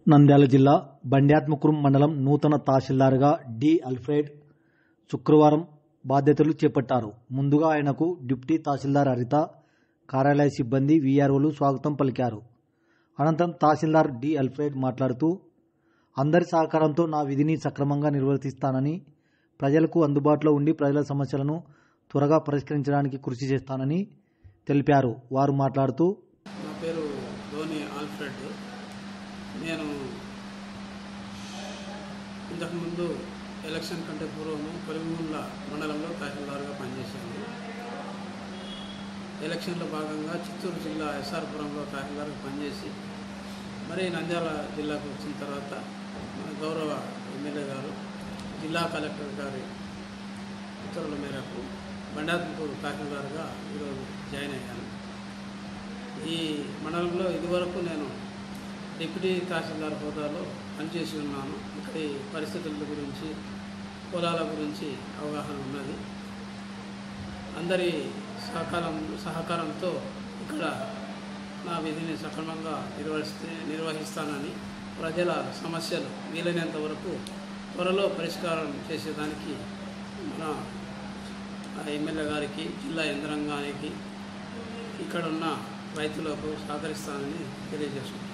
నంద్యాల జిల్లా బండ్యాత్మకురం మండలం నూతన తహసీల్దార్గా డి అల్ఫ్రెడ్ శుక్రవారం బాధ్యతలు చేపట్టారు. ముందుగా ఆయనకు డిప్యూటీ తహసీల్దార్ హరిత, కార్యాలయ సిబ్బంది, వీఆర్ఓలు స్వాగతం పలికారు. అనంతరం తహసీల్దార్ డి అల్ఫ్రెడ్ మాట్లాడుతూ, అందరి సహకారంతో నా విధిని సక్రమంగా నిర్వర్తిస్తానని, ప్రజలకు అందుబాటులో ఉండి ప్రజల సమస్యలను త్వరగా పరిష్కరించడానికి కృషి చేస్తానని తెలిపారు. వారు మాట్లాడుతూ, నా పేరు ధోని ఆల్ఫ్రెడ్. నేను ఇంతకుముందు ఎలక్షన్ కంటే పూర్వము కొలిమిగుండ్ల మండలంలో తహసీల్దార్గా పనిచేశాను. ఎలక్షన్లో భాగంగా చిత్తూరు జిల్లా ఎస్ఆర్పురంలో తహసీల్దార్గా పనిచేసి మరి నంద్యాల జిల్లాకు వచ్చిన తర్వాత మన గౌరవ ఎమ్మెల్యే గారు, జిల్లా కలెక్టర్ గారి ఉత్తర్వుల మేరకు బండ్యాత్మకూరు తహసీల్దార్గా ఈరోజు జాయిన్ అయ్యాను. ఈ మండలంలో ఇదివరకు నేను డిప్యూటీ తహసీల్దార్ హోదాలో పనిచేసి ఉన్నాను. ఇక్కడి పరిస్థితుల గురించి, పొలాల గురించి అవగాహన ఉన్నది. అందరి సహకారంతో ఇక్కడ నా విధిని సక్రమంగా నిర్వహిస్తానని, ప్రజల సమస్యలు వీలైనంత వరకు త్వరలో పరిష్కారం చేసేదానికి మన ఎమ్మెల్యే గారికి, జిల్లా యంత్రాంగానికి, ఇక్కడున్న రైతులకు సహకరిస్తానని తెలియజేస్తున్నాను.